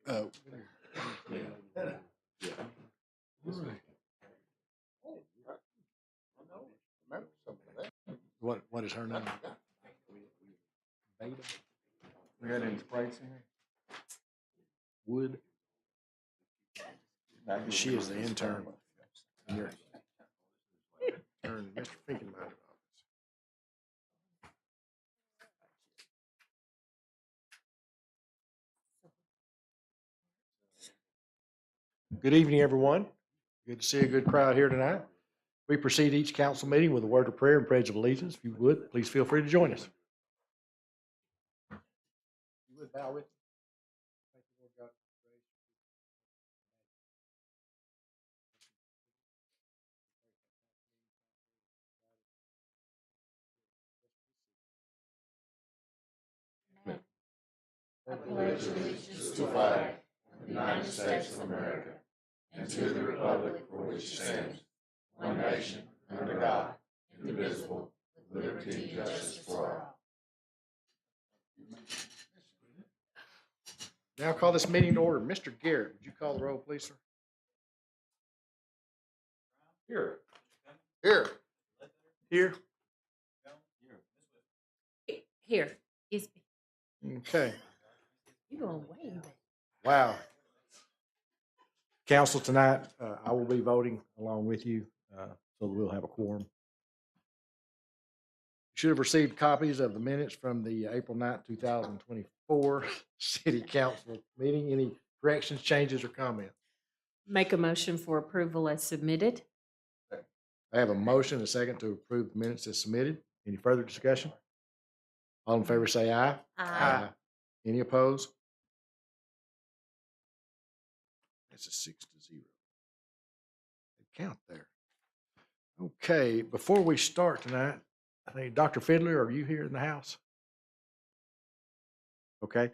Oh. Yeah. What is her name? Beta? We had any sprites in here? Wood. She is the intern. in your- in Mr. Finkenbeiner's office. Good evening, everyone. Good to see a good crowd here tonight. We proceed each council meeting with a word of prayer and pledge of allegiance. If you would, please feel free to join us. You would bow with me. Thank you, Lord God, for grace. I pledge allegiance to the flag of the United States of America and to the republic for which it stands, one nation, under God, indivisible, with liberty and justice for all. Now call this meeting to order. Mr. Garrett, would you call the roll, please, sir? Here. Here. Here. Here is Okay. you going way back. Wow. Council, tonight, I will be voting along with you, so that we'll have a quorum. You should have received copies of the minutes from the April 9th, 2024 City Council meeting. Any corrections, changes, or comments? Make a motion for approval as submitted. I have a motion, a second, to approve the minutes as submitted. Any further discussion? All in favor say aye. Aye. Any opposed? That's a 6-0. Count there. Okay, before we start tonight, I think Dr. Fiddler, are you here in the house? Okay.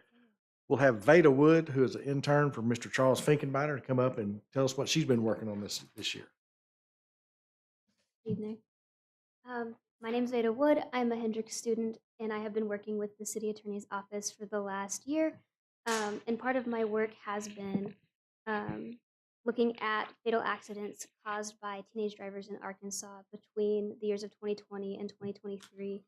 We'll have Veda Wood, who is an intern for Mr. Charles Finkenbeiner, to come up and tell us what she's been working on this year. Evening. My name is Veda Wood. I'm a Hendricks student, and I have been working with the City Attorney's Office for the last year. And part of my work has been looking at fatal accidents caused by teenage drivers in Arkansas between the years of 2020 and 2023,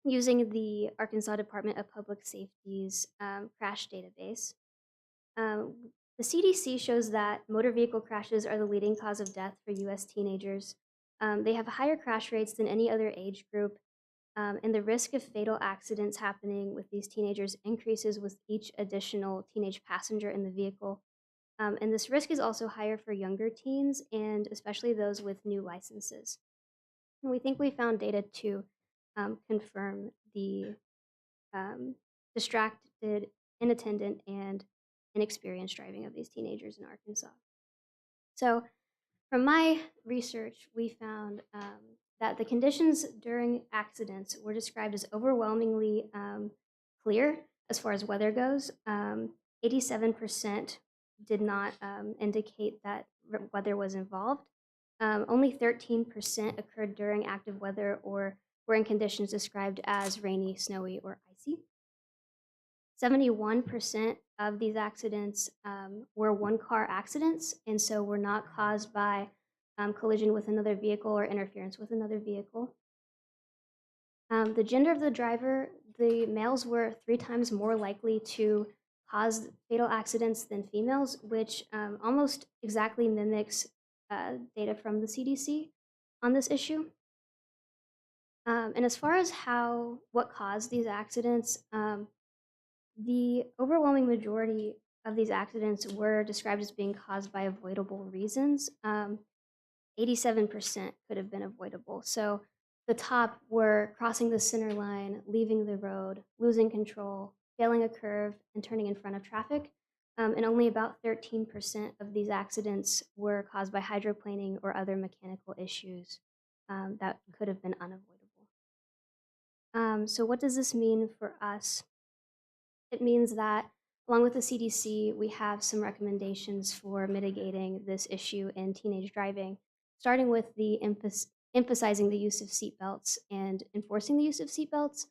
using the Arkansas Department of Public Safety's crash database. The CDC shows that motor vehicle crashes are the leading cause of death for U.S. teenagers. They have higher crash rates than any other age group, and the risk of fatal accidents happening with these teenagers increases with each additional teenage passenger in the vehicle. And this risk is also higher for younger teens, and especially those with new licenses. And we think we found data to confirm the distracted, inattendant, and inexperienced driving of these teenagers in Arkansas. So from my research, we found that the conditions during accidents were described as overwhelmingly clear as far as weather goes. 87% did not indicate that weather was involved. Only 13% occurred during active weather or were in conditions described as rainy, snowy, or icy. 71% of these accidents were one-car accidents, and so were not caused by collision with another vehicle or interference with another vehicle. The gender of the driver, the males were 3 times more likely to cause fatal accidents than females, which almost exactly mimics data from the CDC on this issue. And as far as what caused these accidents, the overwhelming majority of these accidents were described as being caused by avoidable reasons. 87% could have been avoidable. So the top were crossing the center line, leaving the road, losing control, failing a curve, and turning in front of traffic. And only about 13% of these accidents were caused by hydroplaning or other mechanical issues that could have been unavoidable. So what does this mean for us? It means that, along with the CDC, we have some recommendations for mitigating this issue in teenage driving, starting with the emphasizing the use of seatbelts and enforcing the use of seatbelts.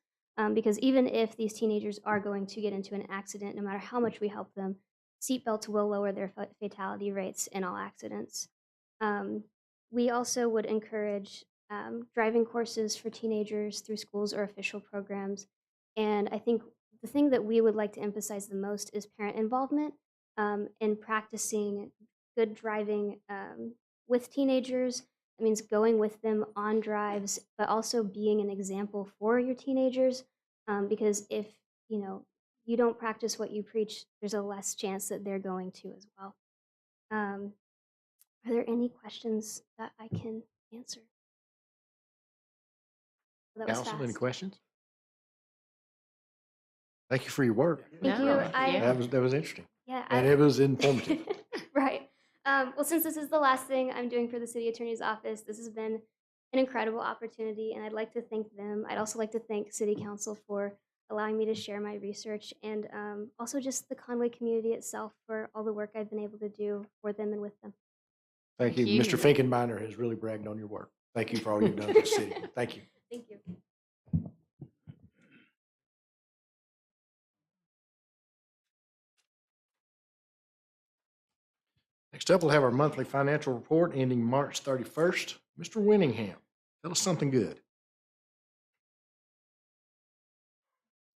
Because even if these teenagers are going to get into an accident, no matter how much we help them, seatbelts will lower their fatality rates in all accidents. Um, we also would encourage driving courses for teenagers through schools or official programs. And I think the thing that we would like to emphasize the most is parent involvement in practicing good driving with teenagers. That means going with them on drives, but also being an example for your teenagers. Because if you don't practice what you preach, there's a less chance that they're going to as well. Are there any questions that I can answer? That was Council, any fast. questions? Thank you for your work. Thank No, you. yeah. That was interesting. Yeah, And it was informative. right. Well, since this is the last thing I'm doing for the city attorney's office, this has been an incredible opportunity, and I'd like to thank them. I'd also like to thank City Council for allowing me to share my research, and also just the Conway community itself for all the work I've been able to do for them and with them. Thank you. you. Mr. Finkenbeiner has really bragged on your work. Thank you for all you've done for the city. Thank you. Thank you. Next up, we'll have our monthly financial report ending March 31st. Mr. Winningham, tell us something good.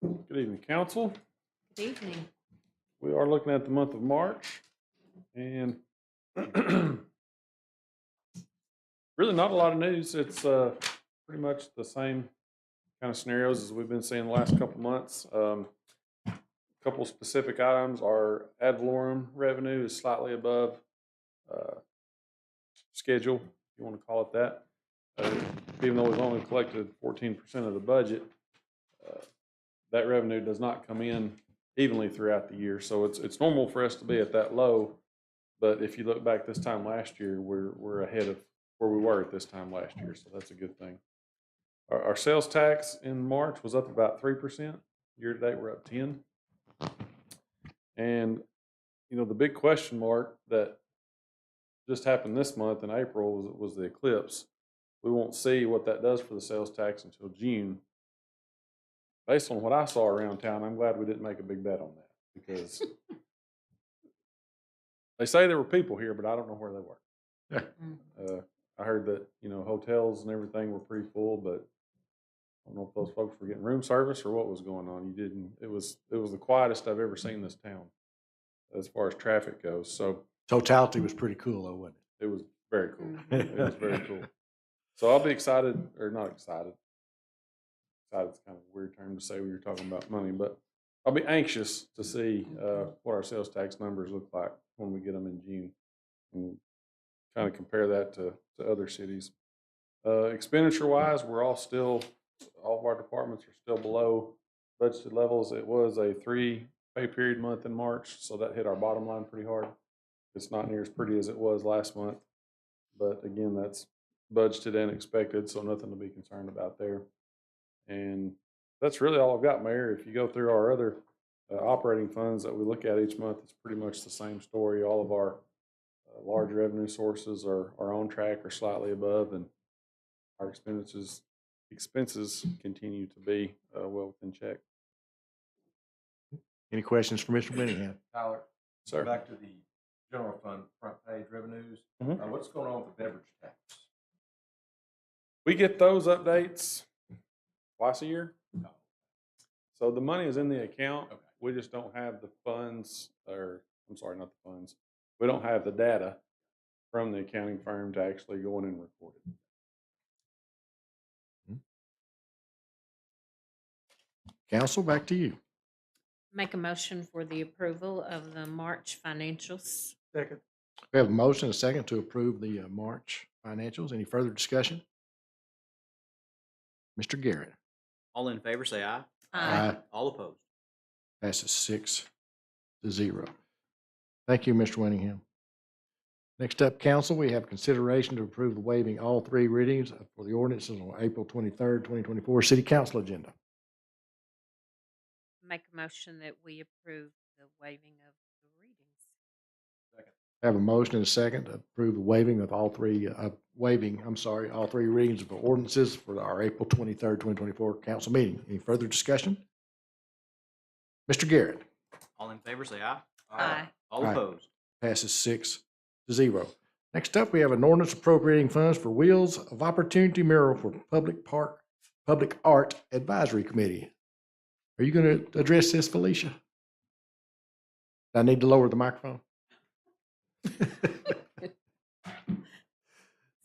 Good evening, council. Good evening. We are looking at the month of March, and really not a lot of news. It's pretty much the same kind of scenarios as we've been seeing the last couple months. A couple specific items. Our ad valorem revenue is slightly above schedule, if you want to call it that. Even though we've only collected 14% of the budget, that revenue does not come in evenly throughout the year. So it's normal for us to be at that low, but if you look back this time last year, we're ahead of where we were at this time last year. So that's a good thing. Our sales tax in March was up about 3%. Year to date, we're up 10. And the big question mark that just happened this month in April was the eclipse. We won't see what that does for the sales tax until June. Based on what I saw around town, I'm glad we didn't make a big bet on that, because they say there were people here, but I don't know where they were. I heard that hotels and everything were pretty full, but I don't know if those folks were getting room service or what was going on. It was the quietest I've ever seen this town as far as traffic goes. So Totality was pretty cool, though, wasn't it was very cool. it? It was very cool. So I'll be excited, or not excited. Excited's kind of a weird term to say when you're talking about money, but I'll be anxious to see what our sales tax numbers look like when we get them in June, and kind of compare that to other cities. Expenditure-wise, all of our departments are still below budgeted levels. It was a 3 pay period month in March, so that hit our bottom line pretty hard. It's not near as pretty as it was last month, but again, that's budgeted and expected, so nothing to be concerned about there. And that's really all I've got, Mayor. If you go through our other operating funds that we look at each month, it's pretty much the same story. All of our large revenue sources are on track or slightly above, and our expenses continue to be well within check. Any questions for Mr. Winningham? Tyler, Sir. back to the general fund front page revenues. Mhm. What's going on with the beverage tax? We get those updates twice a year. No. So the money is in the account. Okay. We just don't have the funds, or I'm sorry, not the funds. We don't have the data from the accounting firm to actually go in and report it. Council, back to you. Make a motion for the approval of the March financials. Second. We have a motion and a second to approve the March financials. Any further discussion? Mr. Garrett. All in favor, say aye. Aye. All opposed. Passes 6-0. Thank you, Mr. Winningham. Next up, council, we have consideration to approve the waiving all 3 readings for the ordinances on April 23rd, 2024 City Council agenda. Make a motion that we approve the waiving of the readings. Second. Have a motion and a second to approve the waiving of all three, all three readings of the ordinances for our April 23rd, 2024 council meeting. Any further discussion? Mr. Garrett? All in favor, say aye. Aye. All Aye. opposed? Passes 6-0. Next up, we have an ordinance appropriating funds for Wheels of Opportunity mural for Public Art Advisory Committee. Are you going to address this, Felicia? I need to lower the microphone.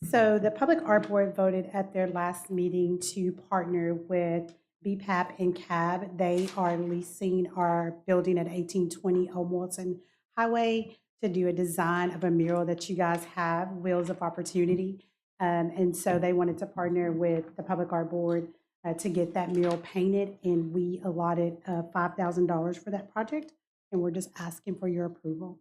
So the Public Art Board voted at their last meeting to partner with BPAP and CAB. They are leasing our building at 1820 Old Walton Highway to do a design of a mural that you guys have, Wheels of Opportunity. And so they wanted to partner with the Public Art Board to get that mural painted, and we allotted $5,000 for that project, and we're just asking for your approval.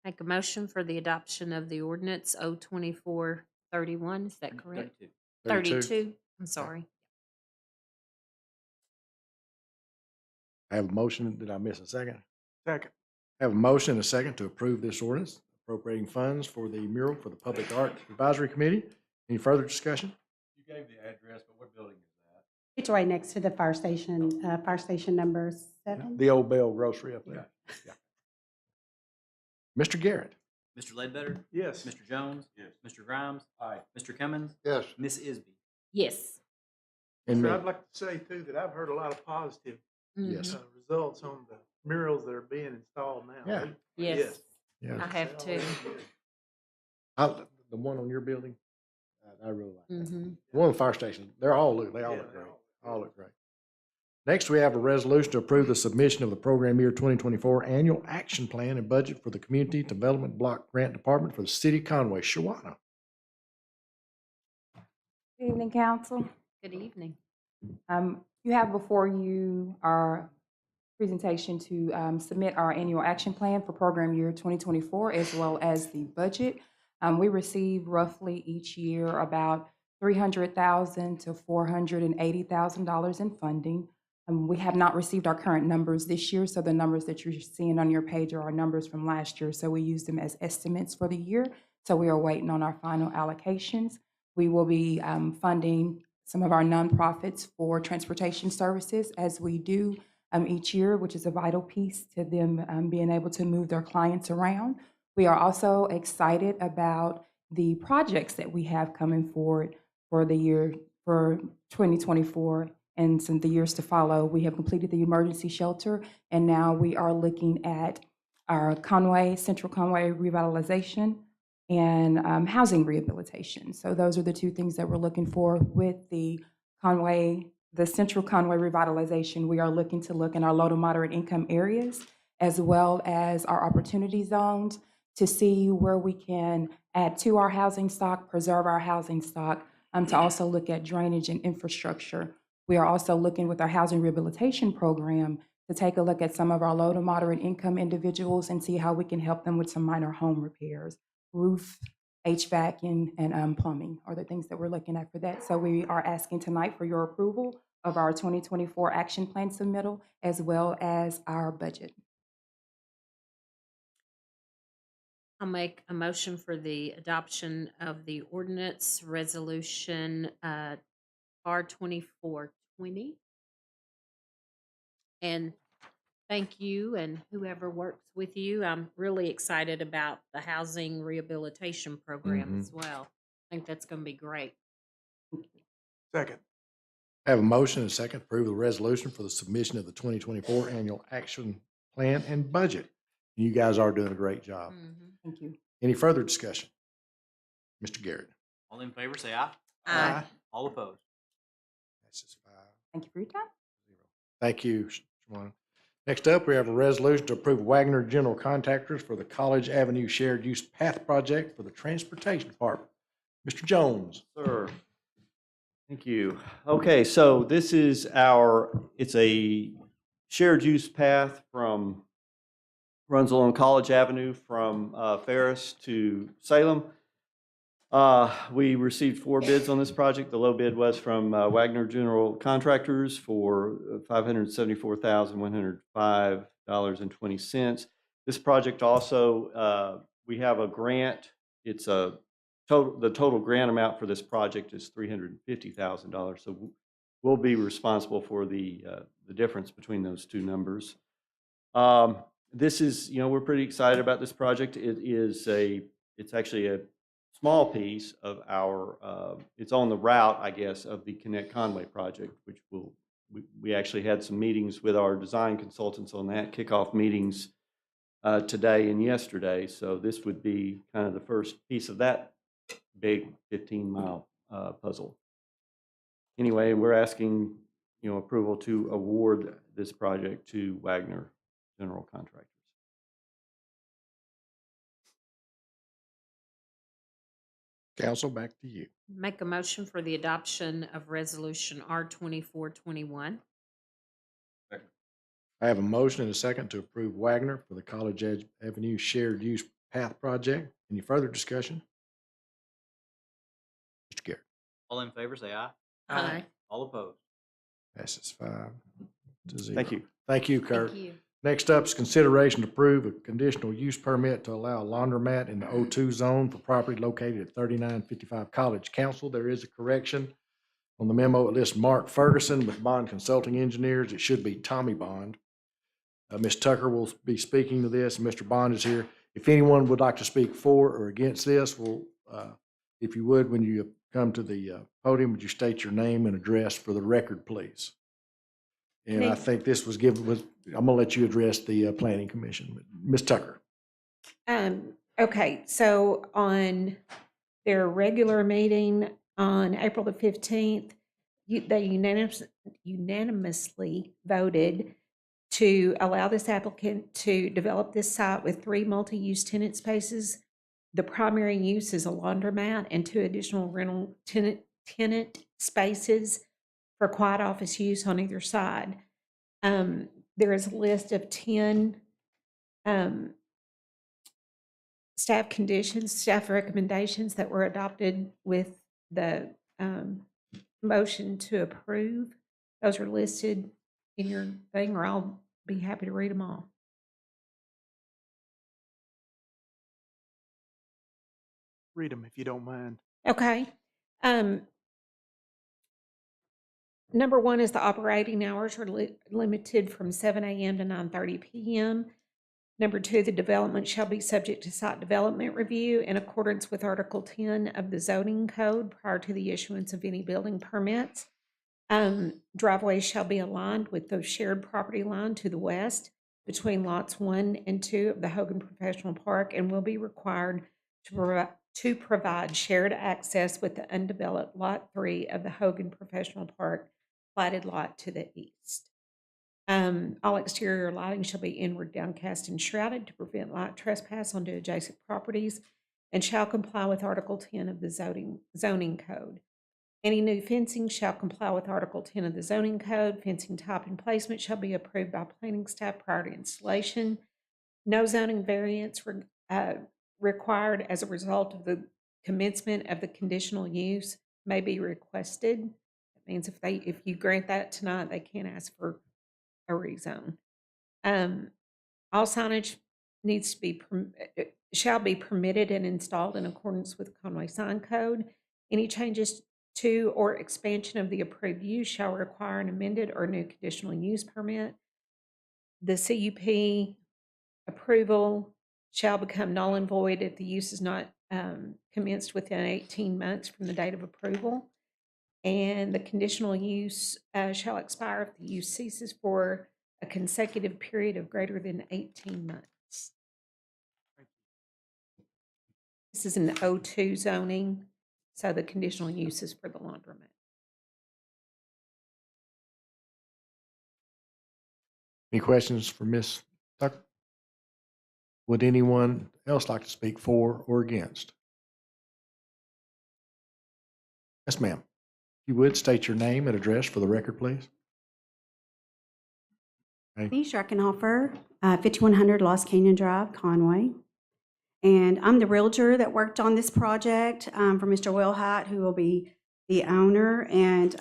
Make a motion for the adoption of the ordinance 02431, is that correct? 32, I'm sorry. I have a motion. Did I miss a second? Second. I have a motion and a second to approve this ordinance appropriating funds for the mural for the Public Art Advisory Committee. Any further discussion? You gave the address, but what building is that? It's right next to the fire station number 7. The Old Bell Grocery up there. Yeah. Mr. Garrett? Mr. Ledbetter? Yes. Mr. Jones? Yes. Mr. Grimes? Aye. Mr. Cummins? Yes. Miss Isby? Yes. And me. I'd like to say too that I've heard a lot of positive Yes. results on the murals that are being installed now. Yeah. Yes, Yeah. I have too. The one on your building, I really like that. Mhm. The one on the fire station, they all look great. All look great. Next, we have a resolution to approve the submission of the program year 2024 annual action plan and budget for the Community Development Block Grant Department for the City of Conway. Shawana. Good evening, council. Good evening. You have before you our presentation to submit our annual action plan for program year 2024, as well as the budget. We receive roughly each year about $300,000 to $480,000 in funding. We have not received our current numbers this year, so the numbers that you're seeing on your page are our numbers from last year, so we use them as estimates for the year. So we are waiting on our final allocations. We will be funding some of our nonprofits for transportation services, as we do each year, which is a vital piece to them being able to move their clients around. We are also excited about the projects that we have coming forward for the year for 2024 and some the years to follow. We have completed the emergency shelter, and now we are looking at our Central Conway revitalization and housing rehabilitation. So those are the two things that we're looking for with the Central Conway revitalization. We are looking to look in our low to moderate income areas, as well as our opportunity zones, to see where we can add to our housing stock, preserve our housing stock, to also look at drainage and infrastructure. We are also looking with our housing rehabilitation program to take a look at some of our low to moderate income individuals and see how we can help them with some minor home repairs, roof, HVAC, and plumbing are the things that we're looking at for that. So we are asking tonight for your approval of our 2024 action plan submittal, as well as our budget. I'll make a motion for the adoption of the ordinance resolution R2420. And thank you and whoever works with you. I'm really excited about the housing rehabilitation program as well. I think that's going to be great. Second. I have a motion and a second to approve the resolution for the submission of the 2024 annual action plan and budget. You guys are doing a great job. Thank you. Any further discussion? Mr. Garrett. All in favor, say aye. Aye. All opposed? Passes 5-0. Thank you for your time. Thank you, Shawana. Next up, we have a resolution to approve Wagner General Contractors for the College Avenue Shared Use Path Project for the Transportation Department. Mr. Jones. Sir. Thank you. Okay, so this is it's a shared use path runs along College Avenue from Ferris to Salem. We received 4 bids on this project. The low bid was from Wagner General Contractors for $574,105.20. This project also, we have a grant. It's the total grant amount for this project is $350,000. So we'll be responsible for the difference between those two numbers. This is, we're pretty excited about this project. It's actually a small piece of it's on the route, I guess, of the Connect Conway project, which we actually had some meetings with our design consultants on that, kickoff meetings today and yesterday. So this would be kind of the first piece of that big 15-mile puzzle. Anyway, we're asking, approval to award this project to Wagner General Contractors. Council, back to you. Make a motion for the adoption of Resolution R-2421. I have a motion and a second to approve Wagner for the College Avenue Shared Use Path Project. Any further discussion? Mr. Garrett. All in favor, say aye. Aye. All opposed. Passes 5-0. Thank you. Thank you, Kurt. Thank you. Next up is consideration to approve a conditional use permit to allow a laundromat in the O2 zone for property located at 3955 College. Council, there is a correction on the memo. It lists Mark Ferguson with Bond Consulting Engineers. It should be Tommy Bond. Ms. Tucker will be speaking to this, and Mr. Bond is here. If anyone would like to speak for or against this, if you would, when you come to the podium, would you state your name and address for the record, please? And I think this was given I'm gonna let you address the planning commission. Ms. Tucker. Okay, so on their regular meeting on April the 15th, they unanimously voted to allow this applicant to develop this site with 3 multi-use tenant spaces. The primary use is a laundromat and 2 additional rental tenant spaces for quiet office use on either side. There is a list of 10 staff recommendations that were adopted with the motion to approve. Those are listed in your thing, or I'll be happy to read them all. Read them if you don't mind. Okay. Number 1 is the operating hours are limited from 7 a.m. to 9:30 p.m. Number 2, the development shall be subject to site development review in accordance with Article 10 of the zoning code prior to the issuance of any building permits. Driveways shall be aligned with the shared property line to the west between lots 1 and 2 of the Hogan Professional Park and will be required to provide shared access with the undeveloped Lot 3 of the Hogan Professional Park platted lot to the east. All exterior lighting shall be inward, downcast, and shrouded to prevent light trespass onto adjacent properties and shall comply with Article 10 of the zoning code. Any new fencing shall comply with Article 10 of the zoning code. Fencing type and placement shall be approved by planning staff prior to installation. No zoning variance required as a result of the commencement of the conditional use may be requested. That means if you grant that tonight, they can't ask for a rezone. All signage shall be permitted and installed in accordance with Conway sign code. Any changes to or expansion of the approved use shall require an amended or new conditional use permit. The CUP approval shall become null and void if the use is not commenced within 18 months from the date of approval. And the conditional use shall expire if the use ceases for a consecutive period of greater than 18 months. This is an O2 zoning, so the conditional use is for the laundromat. Any questions for Ms. Tucker? Would anyone else like to speak for or against? Yes, ma'am. If you would, state your name and address for the record, please. Denise Schreckenhofer, 5100 Lost Canyon Drive, Conway. And I'm the realtor that worked on this project for Mr. Wilhite, who will be the owner. And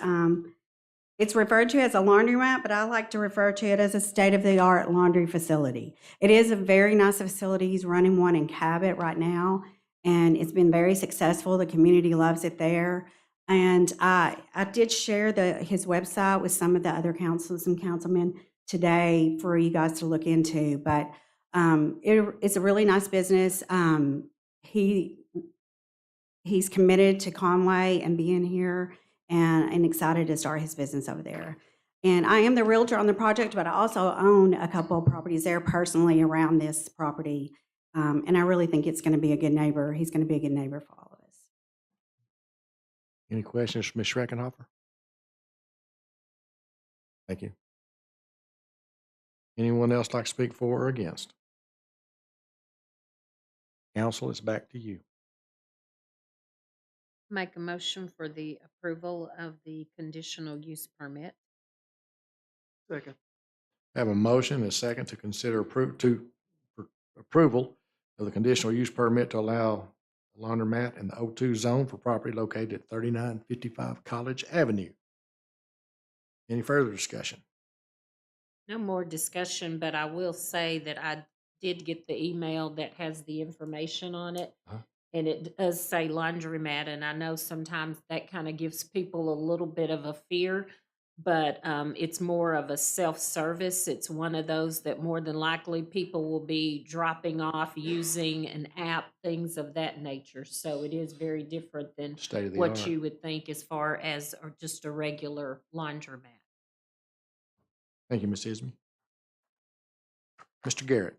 It's referred to as a laundromat, but I like to refer to it as a state-of-the-art laundry facility. It is a very nice facility. He's running one in Cabot right now, and it's been very successful. The community loves it there. And I did share his website with some of the other councils and councilmen today for you guys to look into. But it's a really nice business. He's committed to Conway and being here, and excited to start his business over there. And I am the realtor on the project, but I also own a couple of properties there personally around this property. And I really think it's going to be a good neighbor. He's going to be a good neighbor for all of us. Any questions for Ms. Schreckenhofer? Thank you. Anyone else like to speak for or against? Council, it's back to you. Make a motion for the approval of the conditional use permit. Second. Have a motion and a second to consider approval of the conditional use permit to allow a laundromat in the O2 zone for property located at 3955 College Avenue. Any further discussion? No more discussion, but I will say that I did get the email that has the information on it. Uh-huh. And it does say laundromat, and I know sometimes that kind of gives people a little bit of a fear, but it's more of a self-service. It's one of those that more than likely people will be dropping off using an app, things of that nature. So it is very different than State of the what art. you would think as far as or just a regular laundromat. Thank you, Ms. Ismie. Mr. Garrett.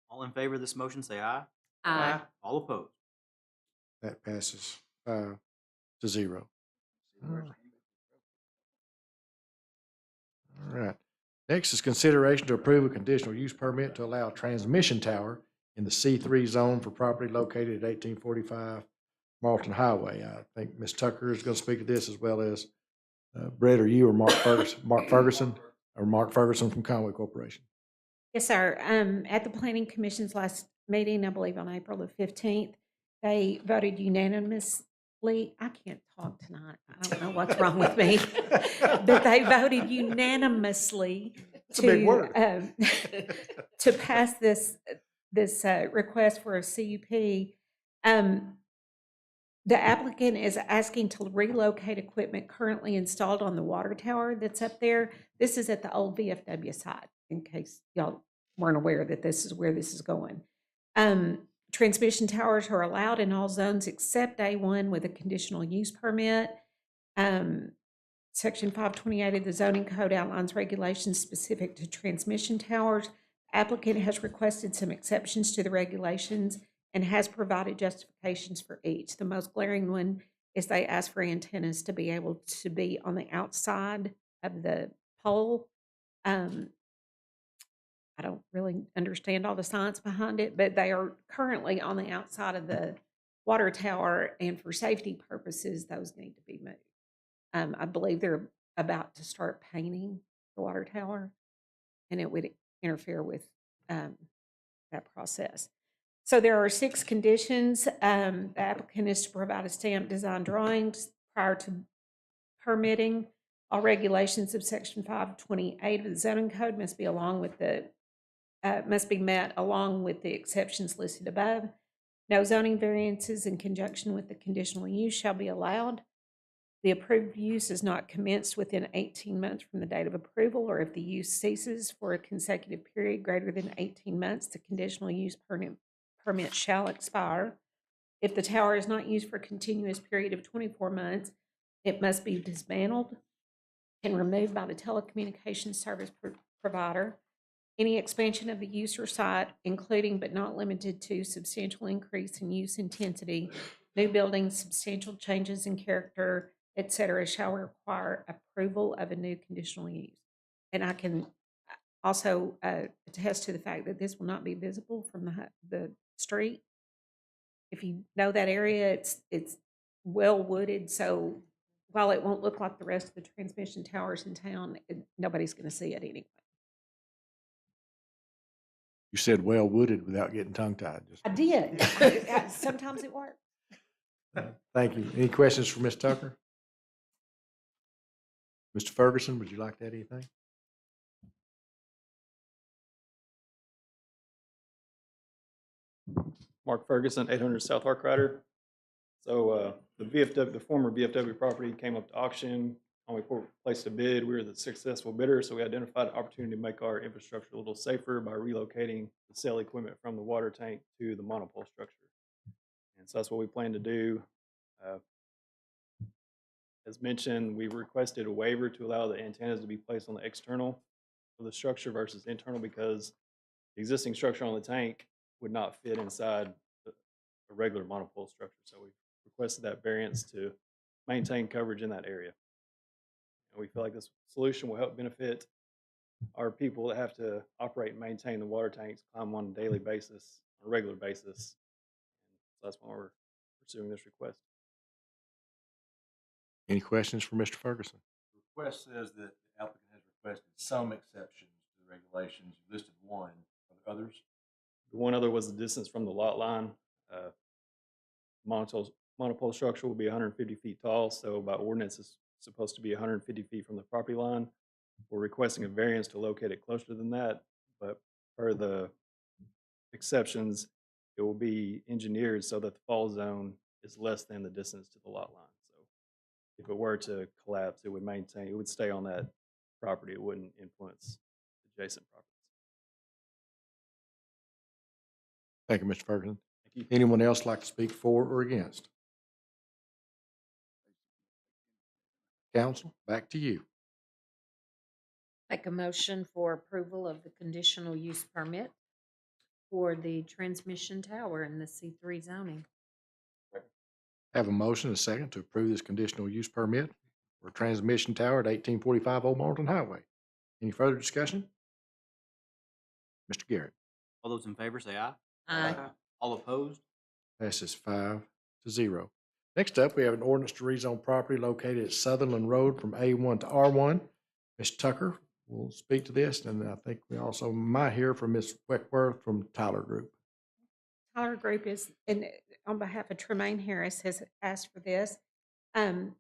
All in favor of this motion, say aye. Aye. All opposed. That passes 5-0. All right. Next is consideration to approve a conditional use permit to allow a transmission tower in the C3 zone for property located at 1845 Marlton Highway. I think Ms. Tucker is going to speak to this, as well as Brett, or you, or Mark Ferguson from Conway Corporation. Yes, sir. At the Planning Commission's last meeting, I believe on April the 15th, they voted unanimously. I can't talk tonight. I don't know what's wrong with me. But they voted unanimously That's a big word. to pass this request for a CUP. The applicant is asking to relocate equipment currently installed on the water tower that's up there. This is at the old VFW site, in case y'all weren't aware that this is where this is going. Transmission towers are allowed in all zones except A1 with a conditional use permit. Section 528 of the zoning code outlines regulations specific to transmission towers. Applicant has requested some exceptions to the regulations and has provided justifications for each. The most glaring one is they ask for antennas to be able to be on the outside of the pole. I don't really understand all the science behind it, but they are currently on the outside of the water tower, and for safety purposes, those need to be moved. I believe they're about to start painting the water tower, and it would interfere with that process. So there are 6 conditions. The applicant is to provide a stamped design drawings prior to permitting. All regulations of Section 528 of the zoning code must be met along with the exceptions listed above. No zoning variances in conjunction with the conditional use shall be allowed. The approved use is not commenced within 18 months from the date of approval, or if the use ceases for a consecutive period greater than 18 months, the conditional use permit shall expire. If the tower is not used for a continuous period of 24 months, it must be dismantled and removed by the telecommunications service provider. Any expansion of the use or site, including but not limited to substantial increase in use intensity, new buildings, substantial changes in character, etc., shall require approval of a new conditional use. And I can also attest to the fact that this will not be visible from the street. If you know that area, it's well wooded, so while it won't look like the rest of the transmission towers in town, nobody's going to see it anyway. You said well wooded without getting tongue tied. I did. Sometimes it works. Thank you. Any questions for Ms. Tucker? Mr. Ferguson, would you like to add anything? Mark Ferguson, 800 South Harkrider. So the VFW, the former VFW property came up to auction. Conway placed a bid. We were the successful bidder, so we identified an opportunity to make our infrastructure a little safer by relocating the cell equipment from the water tank to the monopole structure. And so that's what we plan to do. As mentioned, we requested a waiver to allow the antennas to be placed on the external of the structure versus internal because the existing structure on the tank would not fit inside a regular monopole structure. So we requested that variance to maintain coverage in that area. And we feel like this solution will help benefit our people that have to operate and maintain the water tanks, climb on a daily basis, on a regular basis. So that's why we're pursuing this request. Any questions for Mr. Ferguson? The request says that the applicant has requested some exceptions to the regulations. You listed one. Are there others? The one other was the distance from the lot line. Monopole structure will be 150 feet tall, so by ordinance it's supposed to be 150 feet from the property line. We're requesting a variance to locate it closer than that, but per the exceptions, it will be engineered so that the fall zone is less than the distance to the lot line. So if it were to collapse, it would stay on that property. It wouldn't influence adjacent properties. Thank you, Mr. Ferguson. Thank you. Anyone else like to speak for or against? Council, back to you. Make a motion for approval of the conditional use permit for the transmission tower in the C3 zoning. Have a motion and a second to approve this conditional use permit for a transmission tower at 1845 Old Marlton Highway. Any further discussion? Mr. Garrett. All those in favor say aye. Aye. All opposed? Passes 5-0. Next up, we have an ordinance to rezone property located at Sutherland Road from A1 to R1. Ms. Tucker will speak to this, and I think we also might hear from Ms. Weckworth from Tyler Group. Tyler Group is, and on behalf of Tremaine Harris, has asked for this. To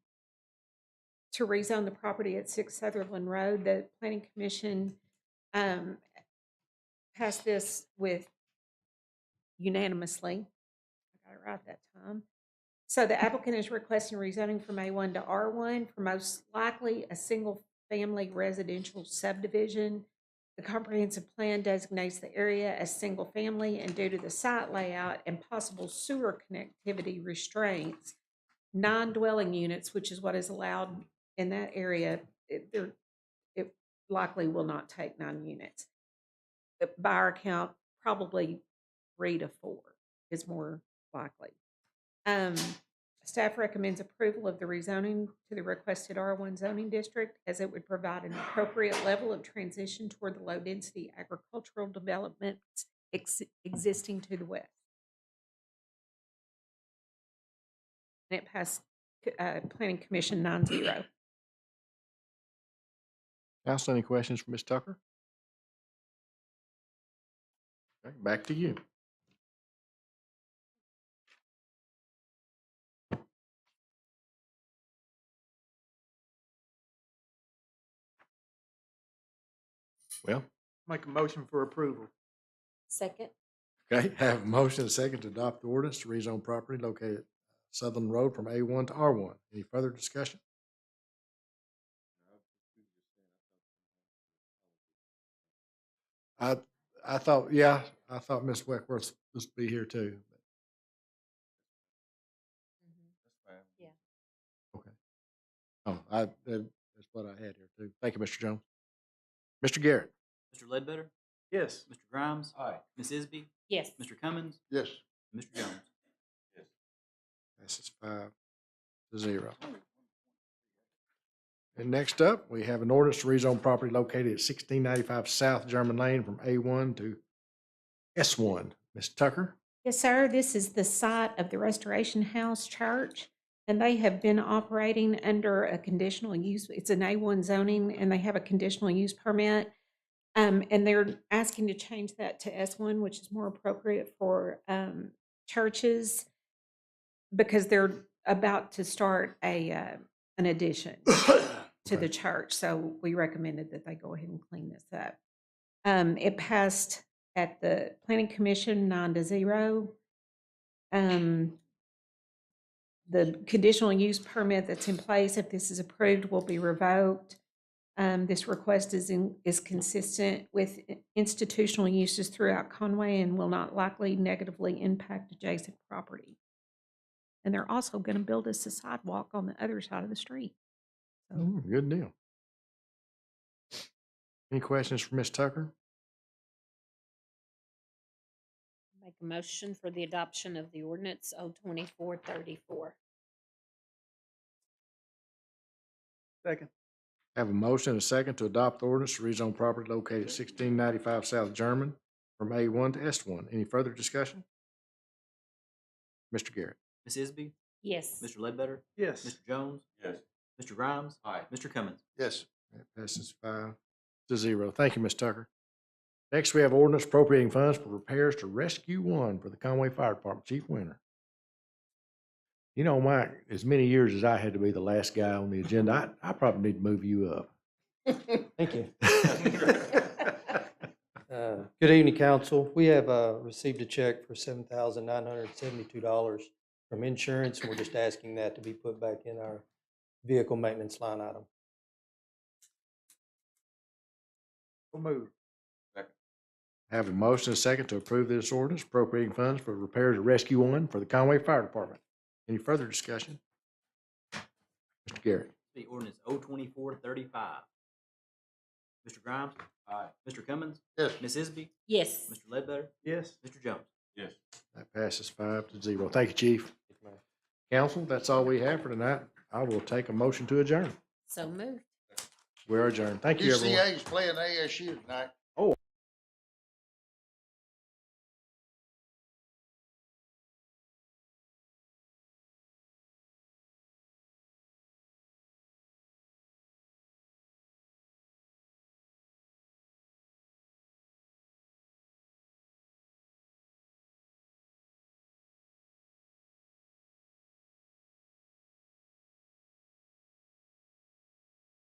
rezone the property at 6 Sutherland Road. The Planning Commission passed this with unanimously. I got it right that time. So the applicant is requesting rezoning from A1 to R1 for most likely a single-family residential subdivision. The comprehensive plan designates the area as single-family, and due to the site layout and possible sewer connectivity restraints, 9 dwelling units, which is what is allowed in that area, it likely will not take 9 units. But by our count, probably 3 to 4 is more likely. Staff recommends approval of the rezoning to the requested R1 zoning district, as it would provide an appropriate level of transition toward the low-density agricultural developments existing to the west. And it passed Planning Commission 9-0. Council, any questions for Ms. Tucker? Okay, back to you. Well, Make a motion for approval. Second. okay, have a motion and a second to adopt the ordinance to rezone property located at Sutherland Road from A1 to R1. Any further discussion? I thought, yeah, I thought Ms. Weckworth was supposed to be here too. Yeah. Okay. Oh, that's what I had here too. Thank you, Mr. Jones. Mr. Garrett. Mr. Ledbetter? Yes. Mr. Grimes? Aye. Ms. Isby? Yes. Mr. Cummins? Yes. And Mr. Jones? Passes 5-0. And next up, we have an ordinance to rezone property located at 1695 South German Lane from A1 to S1. Ms. Tucker? Yes, sir. This is the site of the Restoration House Church, and they have been operating under a conditional use. It's an A1 zoning, and they have a conditional use permit. And they're asking to change that to S1, which is more appropriate for churches, because they're about to start an addition. to the Right. church, so we recommended that they go ahead and clean this up. It passed at the planning commission 9-0. The conditional use permit that's in place, if this is approved, will be revoked. This request is consistent with institutional uses throughout Conway and will not likely negatively impact adjacent property. And they're also going to build us a sidewalk on the other side of the street. So, Good deal. Any questions for Ms. Tucker? Make a motion for the adoption of the ordinance 02434. Second. Have a motion and a second to adopt the ordinance to rezone property located at 1695 South German from A1 to S1. Any further discussion? Mr. Garrett. Ms. Isby? Yes. Mr. Ledbetter? Yes. Mr. Jones? Yes. Mr. Grimes? Aye. Mr. Cummins? Yes. That passes 5-0. Thank you, Ms. Tucker. Next, we have ordinance appropriating funds for repairs to Rescue One for the Conway Fire Department. Chief Winter. You know, Mike, as many years as I had to be the last guy on the agenda, I probably need to move you up. Thank you. Good evening, council. We have received a check for $7,972 from insurance, and we're just asking that to be put back in our vehicle maintenance line item. So moved. Have a motion and a second to approve this ordinance appropriating funds for repairs to Rescue One for the Conway Fire Department. Any further discussion? Mr. Garrett. The ordinance 02435. Mr. Grimes? Aye. Mr. Cummins? Yes. Ms. Isby? Yes. Mr. Ledbetter? Yes. Mr. Jones? Yes. That passes 5-0. Thank you, Chief. Council, that's all we have for tonight. I will take a motion to adjourn. So moved. We are adjourned. Thank you, everyone. UCA's playing ASU tonight.